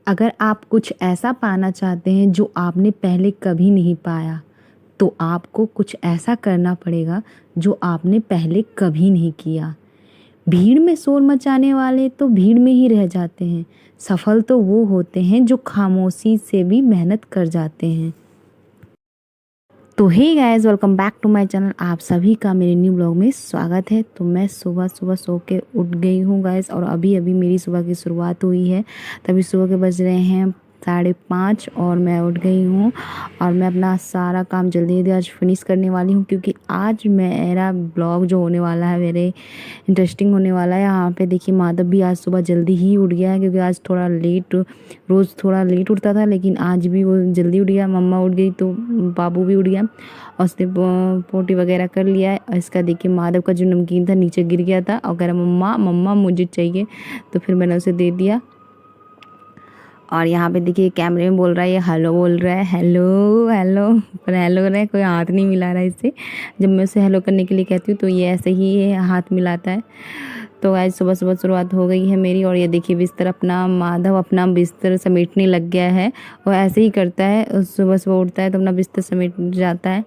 अगर आप कुछ ऐसा पाना चाहते हैं जो आपने पहले कभी नहीं पाया, तो आपको कुछ ऐसा करना पड़ेगा जो आपने पहले कभी नहीं किया। भीड़ में शोर मचाने वाले तो भीड़ में ही रह जाते हैं। सफल तो वो होते हैं जो खामोशी से भी मेहनत कर जाते हैं। तो hey guys, welcome back to my channel. आप सभी का मेरे न्यू ब्लॉग में स्वागत है। तो मैं सुबह सुबह सो के उठ गई हूँ गाइस, और अभी अभी मेरी सुबह की शुरुआत हुई है। तभी सुबह के बज रहे हैं 5:30 और मैं उठ गई हूँ और मैं अपना सारा काम जल्दी जल्दी आज फिनिश करने वाली हूँ, क्योंकि आज मेरा ब्लॉग जो होने वाला है मेरे इंटरेस्टिंग होने वाला है। यहाँ पे देखिए, माधव भी आज सुबह जल्दी ही उठ गया है, क्योंकि आज थोड़ा लेट, रोज़ थोड़ा लेट उठता था लेकिन आज भी वो जल्दी उठ गया। मम्मा उठ गई तो बाबू भी उठ गया और उसने पोटी वगैरह कर लिया है। और इसका देखिए, माधव का जो नमकीन था नीचे गिर गया था और कह रहा मम्मा मम्मा मुझे चाहिए, तो फिर मैंने उसे दे दिया। और यहाँ पे देखिए कैमरे में बोल रहा है, ये हेलो बोल रहा है, हेलो हेलो, पर हेलो रहा है, कोई हाथ नहीं मिला रहा है इससे। जब मैं उसे हेलो करने के लिए कहती हूँ तो ये ऐसे ही हाथ मिलाता है। तो आज सुबह सुबह शुरुआत हो गई है मेरी, और ये देखिए बिस्तर अपना, माधव अपना बिस्तर समेटने लग गया है। वो ऐसे ही करता है, सुबह सुबह उठता है तो अपना बिस्तर समेट जाता है।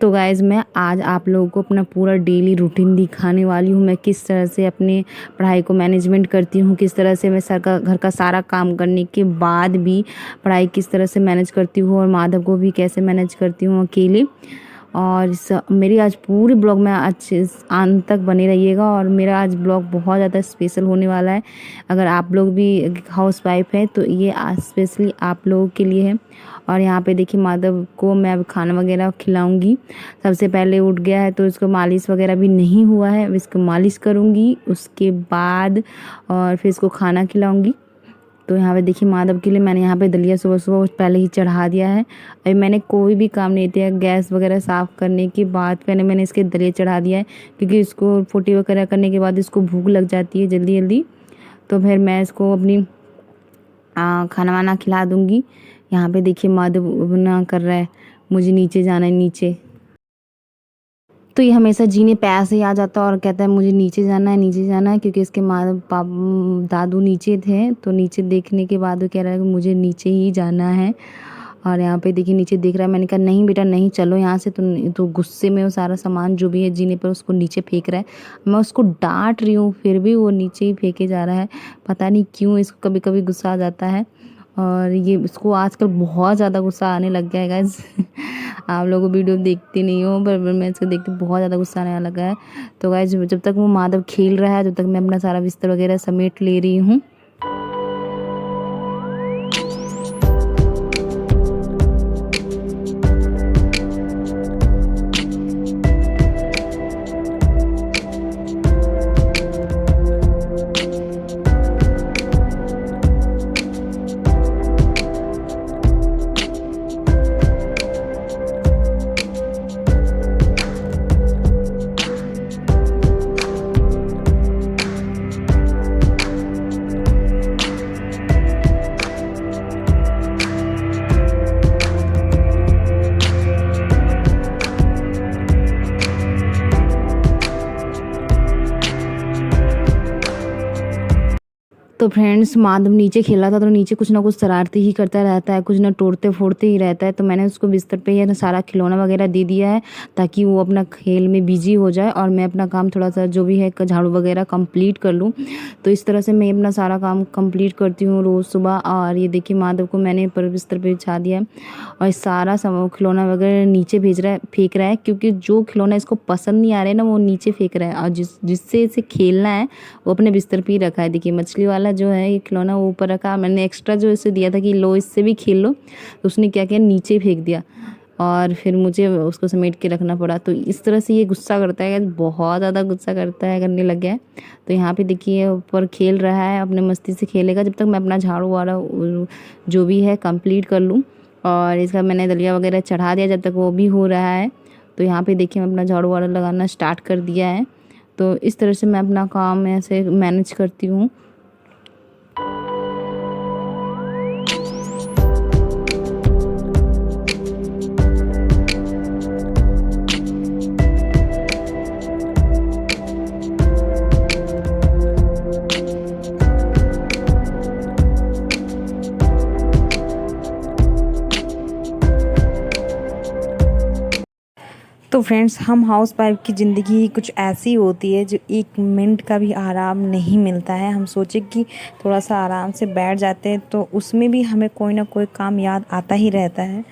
तो गाइज़, मैं आज आप लोगों को अपना पूरा डेली रूटीन दिखाने वाली हूँ। मैं किस तरह से अपने पढ़ाई को मैनेजमेंट करती हूँ, किस तरह से मैं घर का सारा काम करने के बाद भी पढ़ाई किस तरह से मैनेज करती हूँ, और माधव को भी कैसे मैनेज करती हूँ अकेले। और मेरी आज पूरी ब्लॉग में अच्छे अंत तक बने रहिएगा, और मेरा आज ब्लॉग बहुत ज़्यादा स्पेशल होने वाला है। अगर आप लोग भी हाउस वाइफ है तो ये स्पेशली आप लोगों के लिए है। और यहाँ पे देखिए, माधव को मैं अब खाना वगैरह खिलाऊंगी। सबसे पहले उठ गया है तो इसको मालिश वगैरह भी नहीं हुआ है, अब इसको मालिश करूँगी उसके बाद, और फिर इसको खाना खिलाऊँगी। तो यहाँ पे देखिए, माधव के लिए मैंने यहाँ पे दलिया सुबह सुबह पहले ही चढ़ा दिया है। अभी मैंने कोई भी काम नहीं किया, गैस वगैरह साफ़ करने के बाद पहले मैंने इसके दलिया चढ़ा दिया है, क्योंकि इसको फोटी वगैरह करने के बाद इसको भूख लग जाती है जल्दी जल्दी। तो फिर मैं इसको अपनी खाना वाना खिला दूँगी। यहाँ पे देखिए, माधव ना कर रहा है, मुझे नीचे जाना है नीचे। तो ये हमेशा जीने पैर से ही आ जाता है और कहता है मुझे नीचे जाना है, नीचे जाना है, क्योंकि इसके माँ दादू नीचे थे। तो नीचे देखने के बाद वो कह रहा है कि मुझे नीचे ही जाना है। और यहाँ पे देखिए नीचे देख रहा है। मैंने कहा नहीं बेटा नहीं, चलो यहाँ से। तो गुस्से में वो सारा सामान जो भी है जीने पर उसको नीचे फेंक रहा है। मैं उसको डांट रही हूँ, फिर भी वो नीचे ही फेंके जा रहा है। पता नहीं क्यों इसको कभी कभी गुस्सा आ जाता है, और ये इसको आजकल बहुत ज़्यादा गुस्सा आने लग गया है गाइस। आप लोगों वीडियो देखते नहीं हो, पर मैं इसको देख के बहुत ज़्यादा गुस्सा आने लगा है। तो गाइस, जब तक वो माधव खेल रहा है, जब तक मैं अपना सारा बिस्तर वगैरह समेट ले रही हूँ। तो फ्रेंड्स, माधव नीचे खेला था तो नीचे कुछ ना कुछ शरारती ही करता रहता है, कुछ ना तोड़ते फोड़ते ही रहता है। तो मैंने उसको बिस्तर पे ही सारा खिलौना वगैरह दे दिया है, ताकि वो अपना खेल में बिजी हो जाए और मैं अपना काम थोड़ा सा जो भी है झाड़ू वगैरह कंप्लीट कर लूँ। तो इस तरह से मैं अपना सारा काम कंप्लीट करती हूँ रोज़ सुबह। और ये देखिए, माधव को मैंने पर बिस्तर पर बिछा दिया है, और सारा खिलौना वगैरह नीचे फेंक रहा है, क्योंकि जो खिलौना इसको पसंद नहीं आ रहे ना वो नीचे फेंक रहा है, और जिससे इसे खेलना है वो अपने बिस्तर पर ही रखा है। देखिए, मछली वाला जो है ये खिलौना वो ऊपर रखा। मैंने एक्स्ट्रा जो इसे दिया था कि लो इससे भी खेल लो, तो उसने क्या किया, नीचे फेंक दिया, और फिर मुझे उसको समेट के रखना पड़ा। तो इस तरह से ये गुस्सा करता है, बहुत ज़्यादा गुस्सा करने लग गया है। तो यहाँ पे देखिए ऊपर खेल रहा है, अपने मस्ती से खेलेगा जब तक मैं अपना झाड़ू वाड़ा जो भी है कंप्लीट कर लूँ। और इसका मैंने दलिया वगैरह चढ़ा दिया, जब तक वो भी हो रहा है। तो यहाँ पे देखिए, मैं अपना झाड़ू वाड़ा लगाना स्टार्ट कर दिया है। तो इस तरह से मैं अपना काम ऐसे मैनेज करती हूँ। तो फ्रेंड्स, हम हाउस वाइफ की ज़िंदगी कुछ ऐसी होती है जो 1 मिनट का भी आराम नहीं मिलता है। हम सोचे कि थोड़ा-सा आराम से बैठ जाते हैं तो उसमें भी हमें कोई ना कोई काम याद आता ही रहता है।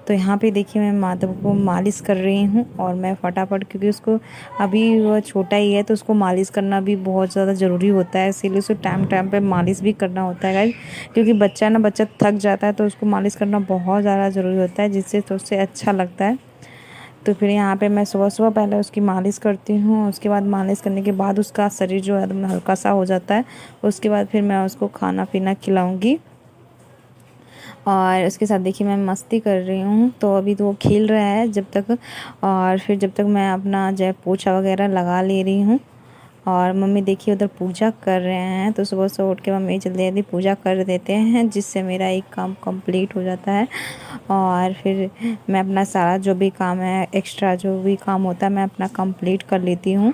तो यहाँ पे देखिए मैं माधव को मालिश कर रही हूँ और मैं फटाफट, क्योंकि उसको अभी वह छोटा ही है तो उसको मालिश करना भी बहुत ज़्यादा ज़रूरी होता है, इसीलिए उसे टाइम-टाइम पे मालिश भी करना होता है गाइस। क्योंकि बच्चा थक जाता है तो उसको मालिश करना बहुत ज़्यादा ज़रूरी होता है, जिससे तो उससे अच्छा लगता है। तो फिर यहाँ पे मैं सुबह-सुबह पहले उसकी मालिश करती हूँ, उसके बाद मालिश करने के बाद उसका शरीर जो है एकदम हल्का-सा हो जाता है। उसके बाद फिर मैं उसको खाना-पीना खिलाऊँगी और उसके साथ देखिए मैं मस्ती कर रही हूँ। तो अभी तो वो खेल रहा है जब तक, और फिर जब तक मैं अपना जो है पोछा वगैरह लगा ले रही हूँ। और मम्मी देखिए उधर पूजा कर रहे हैं, तो सुबह से उठ के मम्मी जल्दी-जल्दी पूजा कर देते हैं, जिससे मेरा एक काम कंप्लीट हो जाता है। और फिर मैं अपना सारा जो भी काम है, एक्स्ट्रा जो भी काम होता है, मैं अपना कंप्लीट कर लेती हूँ।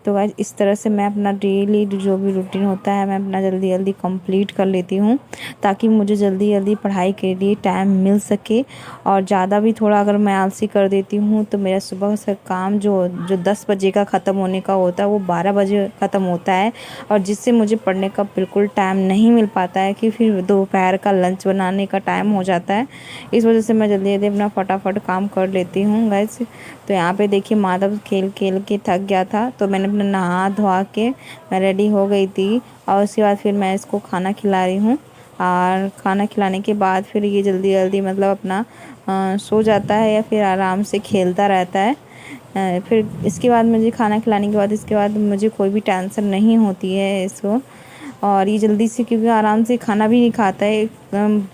तो गाइस इस तरह से मैं अपना डेली जो भी रूटीन होता है मैं अपना जल्दी-जल्दी कंप्लीट कर लेती हूँ, ताकि मुझे जल्दी-जल्दी पढ़ाई के लिए टाइम मिल सके। और ज़्यादा भी थोड़ा अगर मैं आलसी कर देती हूँ तो मेरा सुबह से काम जो 10 बजे का ख़त्म होने का होता है वो 12 बजे ख़त्म होता है, और जिससे मुझे पढ़ने का बिल्कुल टाइम नहीं मिल पाता है कि फिर दोपहर का लंच बनाने का टाइम हो जाता है। इस वजह से मैं जल्दी-जल्दी अपना फटाफट काम कर लेती हूँ गाइस। तो यहाँ पे देखिए माधव खेल-खेल के थक गया था, तो मैंने अपना नहा धोआ के मैं रेडी हो गई थी, और उसके बाद फिर मैं इसको खाना खिला रही हूँ। और खाना खिलाने के बाद फिर ये जल्दी-जल्दी मतलब अपना सो जाता है या फिर आराम से खेलता रहता है। फिर इसके बाद मुझे खाना खिलाने के बाद इसके बाद मुझे कोई भी टेंशन नहीं होती है इसको। और ये जल्दी से, क्योंकि आराम से खाना भी नहीं खाता है,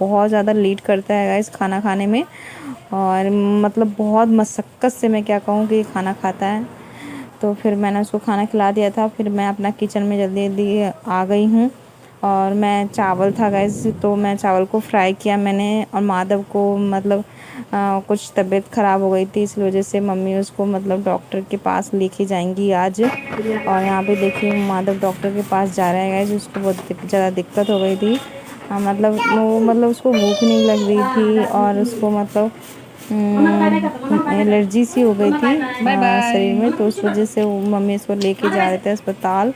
बहुत ज़्यादा लेट करता है गाइस खाना खाने में, और मतलब बहुत मशक्क़त से मैं क्या कहूँ कि खाना खाता है। तो फिर मैंने उसको खाना खिला दिया था, फिर मैं अपना किचन में जल्दी-जल्दी आ गई हूँ। और मैं चावल था गाइस, तो मैं चावल को फ्राई किया मैंने, और माधव को मतलब कुछ तबीयत ख़राब हो गई थी, इस वजह से मम्मी उसको मतलब डॉक्टर के पास लेके जाएंगी आज। और यहाँ पे देखिए माधव डॉक्टर के पास जा रहा है गाइस, उसको बहुत ज़्यादा दिक्कत हो गई थी। मतलब उसको भूख नहीं लग रही थी, और उसको मतलब एलर्जी सी हो गई थी शरीर में, तो उस वजह से वो मम्मी इसको लेके जा रहे थे अस्पताल।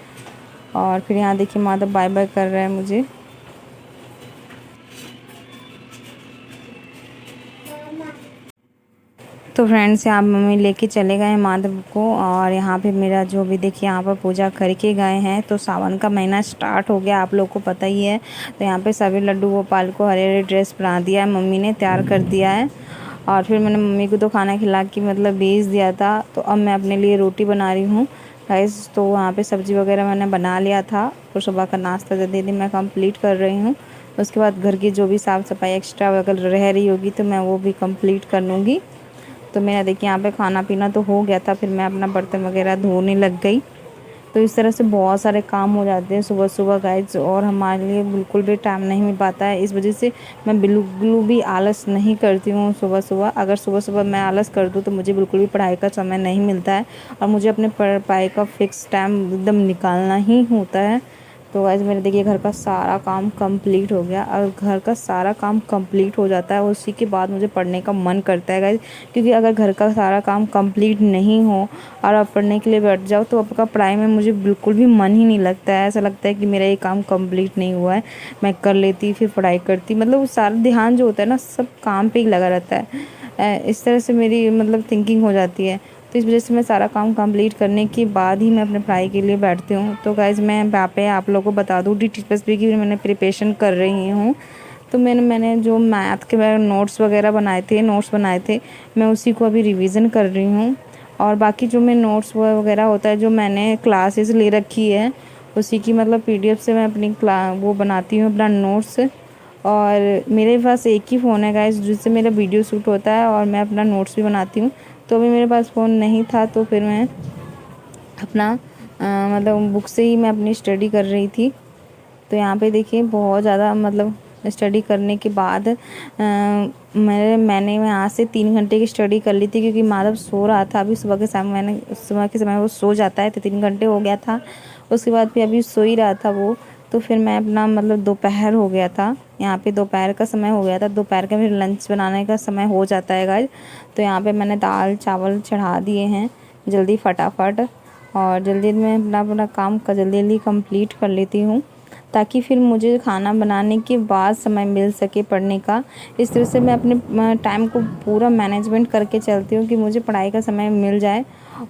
और फिर यहाँ देखिए माधव बाय बाय कर रहा है मुझे। तो फ्रेंड्स यहाँ मम्मी लेके चले गए हैं माधव को, और यहाँ पे मेरा जो भी देखिए यहाँ पर पूजा करके गए हैं। तो सावन का महीना स्टार्ट हो गया, आप लोग को पता ही है। तो यहाँ पे सभी लड्डू गोपाल को हरे हरे ड्रेस बना दिया है, मम्मी ने तैयार कर दिया है। और फिर मैंने मम्मी को तो खाना खिला के मतलब भेज दिया था, तो अब मैं अपने लिए रोटी बना रही हूँ गाइस। तो वहाँ पे सब्ज़ी वगैरह मैंने बना लिया था, तो सुबह का नाश्ता जल्दी मैं कंप्लीट कर रही हूँ। उसके बाद घर की जो भी साफ़ सफाई एक्स्ट्रा अगर रह रही होगी तो मैं वो भी कंप्लीट कर लूँगी। तो मेरा देखिए यहाँ पे खाना पीना तो हो गया था, फिर मैं अपना बर्तन वगैरह धोने लग गई। तो इस तरह से बहुत सारे काम हो जाते हैं सुबह-सुबह गाइस, और हमारे लिए बिल्कुल भी टाइम नहीं मिल पाता है। इस वजह से मैं बिल्कुल भी आलस नहीं करती हूँ सुबह-सुबह। अगर सुबह-सुबह मैं आलस कर दूँ तो मुझे बिल्कुल भी पढ़ाई का समय नहीं मिलता है, और मुझे अपने पढ़ाई का फ़िक्स टाइम एकदम निकालना ही होता है। तो गाइस मेरे देखिए घर का सारा काम कंप्लीट हो गया, और घर का सारा काम कंप्लीट हो जाता है उसी के बाद मुझे पढ़ने का मन करता है गाइस। क्योंकि अगर घर का सारा काम कंप्लीट नहीं हो और आप पढ़ने के लिए बैठ जाओ तो आपका पढ़ाई में मुझे बिल्कुल भी मन ही नहीं लगता है। ऐसा लगता है कि मेरा ये काम कंप्लीट नहीं हुआ है, मैं कर लेती फिर पढ़ाई करती, मतलब वो सारा ध्यान जो होता है ना सब काम पे ही लगा रहता है। इस तरह से मेरी मतलब थिंकिंग हो जाती है। तो इस वजह से मैं सारा काम कंप्लीट करने के बाद ही मैं अपने पढ़ाई के लिए बैठती हूँ। तो गाइज़ मैं यहाँ पे आप लोगों को बता दूँ टीचर्स डे की मैंने प्रिपरेशन कर रही हूँ। तो मैंने जो मैथ के नोट्स वगैरह नोट्स बनाए थे, मैं उसी को अभी रिवीज़न कर रही हूँ। और बाकी जो मैं नोट्स वगैरह होता है जो मैंने क्लासेस ले रखी है, उसी की मतलब PDF से मैं अपनी वो बनाती हूँ अपना नोट्स। और मेरे पास एक ही फ़ोन है गाइस जिससे मेरा वीडियो शूट होता है और मैं अपना नोट्स भी बनाती हूँ। तो अभी मेरे पास फ़ोन नहीं था, तो फिर मैं अपना मतलब बुक से ही मैं अपनी स्टडी कर रही थी। तो यहाँ पे देखिए बहुत ज़्यादा मतलब स्टडी करने के बाद मैंने यहाँ से 3 घंटे की स्टडी कर ली थी, क्योंकि माधव सो रहा था अभी सुबह के समय वो सो जाता है, तो 3 घंटे हो गया था। उसके बाद फिर अभी सो ही रहा था वो, तो फिर मैं अपना मतलब दोपहर हो गया था, यहाँ पे दोपहर का समय हो गया था, दोपहर का फिर लंच बनाने का समय हो जाता है गाइस। तो यहाँ पे मैंने दाल चावल चढ़ा दिए हैं जल्दी फटाफट, और जल्दी मैं अपना अपना काम का जल्दी जल्दी कंप्लीट कर लेती हूँ, ताकि फिर मुझे खाना बनाने के बाद समय मिल सके पढ़ने का। इस तरह से मैं अपने टाइम को पूरा मैनेजमेंट करके चलती हूँ कि मुझे पढ़ाई का समय मिल जाए।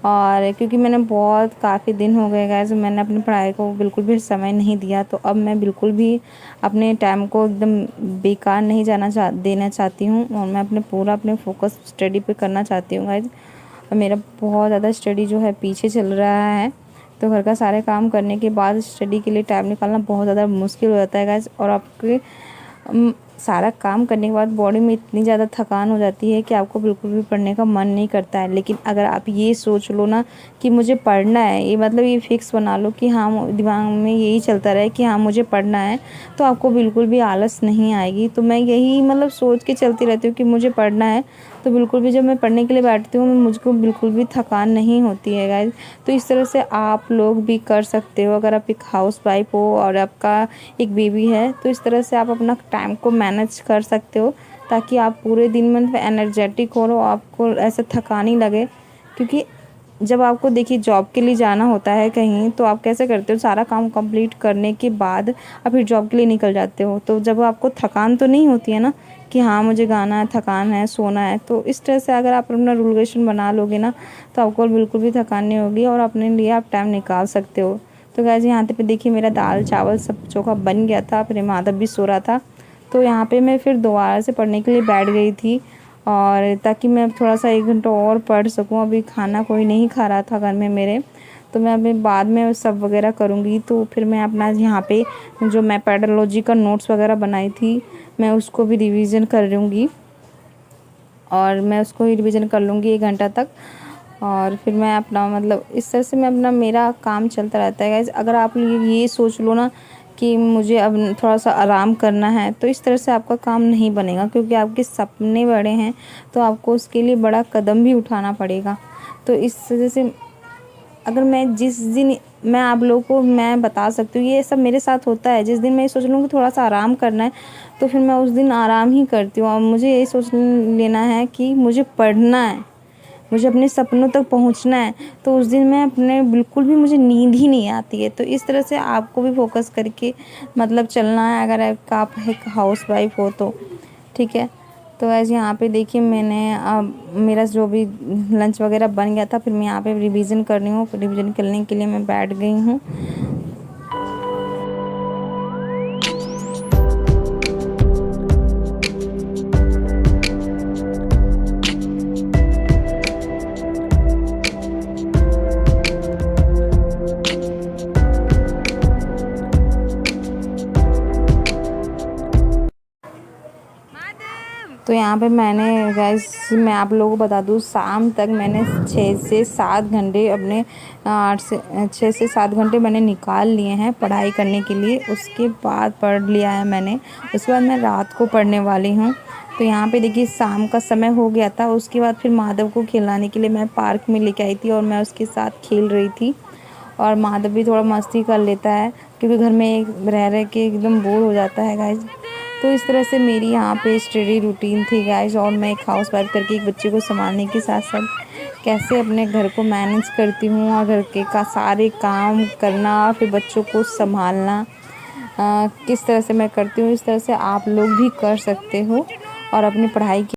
और क्योंकि मैंने बहुत काफ़ी दिन हो गए गाइस, मैंने अपनी पढ़ाई को बिल्कुल भी समय नहीं दिया, तो अब मैं बिल्कुल भी अपने टाइम को एकदम बेकार नहीं देना चाहती हूँ, और मैं अपने फोकस स्टडी पे करना चाहती हूँ गाइस। मेरा बहुत ज़्यादा स्टडी जो है पीछे चल रहा है, तो घर का सारे काम करने के बाद स्टडी के लिए टाइम निकालना बहुत ज़्यादा मुश्किल हो जाता है गाइस। और आपके सारा काम करने के बाद बॉडी में इतनी ज़्यादा थकान हो जाती है कि आपको बिल्कुल भी पढ़ने का मन नहीं करता है। लेकिन अगर आप ये सोच लो ना कि मुझे पढ़ना है, ये मतलब ये फिक्स बना लो कि हाँ, दिमाग में यही चलता रहे कि हाँ मुझे पढ़ना है, तो आपको बिल्कुल भी आलस नहीं आएगी। तो मैं यही मतलब सोच के चलती रहती हूँ कि मुझे पढ़ना है, तो बिल्कुल भी जब मैं पढ़ने के लिए बैठती हूँ मुझको बिल्कुल भी थकान नहीं होती है गाइस। तो इस तरह से आप लोग भी कर सकते हो, अगर आप एक हाउस वाइफ हो और आपका एक बेबी है, तो इस तरह से आप अपना टाइम को मैनेज कर सकते हो, ताकि आप पूरे दिन में एनर्जेटिक हो, आपको ऐसा थकान नहीं लगे। क्योंकि जब आपको देखिए जॉब के लिए जाना होता है कहीं, तो आप कैसे करते हो, सारा काम कंप्लीट करने के बाद आप फिर जॉब के लिए निकल जाते हो, तो जब आपको थकान तो नहीं होती है ना कि हाँ मुझे गाना है, थकान है, सोना है। तो इस तरह से अगर आप अपना रूल रेगुलेशन बना लोगे ना, तो आपको बिल्कुल भी थकान नहीं होगी और अपने लिए आप टाइम निकाल सकते हो। तो गाइस यहाँ पे देखिए मेरा दाल चावल सब चोखा बन गया था, फिर माधव भी सो रहा था, तो यहाँ पे मैं फिर दोबारा से पढ़ने के लिए बैठ गई थी, और ताकि मैं थोड़ा सा 1 घंटा और पढ़ सकूँ। अभी खाना कोई नहीं खा रहा था घर में मेरे, तो मैं अभी बाद में सब वगैरह करूँगी। तो फिर मैं अपना यहाँ पे जो मैं पेडोलॉजी का नोट्स वगैरह बनाई थी, मैं उसको भी रिवीजन कर लूँगी, और मैं उसको ही रिवीजन कर लूँगी 1 घंटा तक। और फिर मैं अपना मतलब इस तरह से मैं अपना मेरा काम चलता रहता है गाइस। अगर आप ये सोच लो ना कि मुझे अब थोड़ा सा आराम करना है, तो इस तरह से आपका काम नहीं बनेगा, क्योंकि आपके सपने बड़े हैं, तो आपको उसके लिए बड़ा कदम भी उठाना पड़ेगा। तो इस वजह से अगर मैं जिस दिन मैं आप लोगों को मैं बता सकती हूँ, ये सब मेरे साथ होता है, जिस दिन मैं सोच लूँ कि थोड़ा सा आराम करना है, तो फिर मैं उस दिन आराम ही करती हूँ। और मुझे ये सोच लेना है कि मुझे पढ़ना है, मुझे अपने सपनों तक पहुंचना है, तो उस दिन मैं अपने बिल्कुल भी मुझे नींद ही नहीं आती है। तो इस तरह से आपको भी फोकस करके मतलब चलना है, अगर आप एक हाउस वाइफ हो तो, ठीक है। तो ऐसे यहाँ पे देखिए मैंने अब मेरा जो भी लंच वगैरह बन गया था, फिर मैं यहाँ पे रिवीजन कर रही हूँ, रिवीजन करने के लिए मैं बैठ गई हूँ। तो यहाँ पे मैंने गाइस मैं आप लोगों को बता दूँ, शाम तक मैंने 6 से 7 घंटे अपने 6 से 7 घंटे मैंने निकाल लिए हैं पढ़ाई करने के लिए। उसके बाद पढ़ लिया है मैंने, उसके बाद मैं रात को पढ़ने वाली हूँ। तो यहाँ पे देखिए शाम का समय हो गया था, उसके बाद फिर माधव को खिलाने के लिए मैं पार्क में लेके आई थी, और मैं उसके साथ खेल रही थी। और माधव भी थोड़ा मस्ती कर लेता है, क्योंकि घर में रह रह के एकदम बोर हो जाता है गाइस। तो इस तरह से मेरी यहाँ पे स्टडी रूटीन थी गाइस, और मैं एक हाउस वाइफ करके एक बच्चे को संभालने के साथ साथ कैसे अपने घर को मैनेज करती हूँ, और घर के का सारे काम करना और फिर बच्चों को संभालना किस तरह से मैं करती हूँ, इस तरह से आप लोग भी कर सकते हो और अपनी पढ़ाई की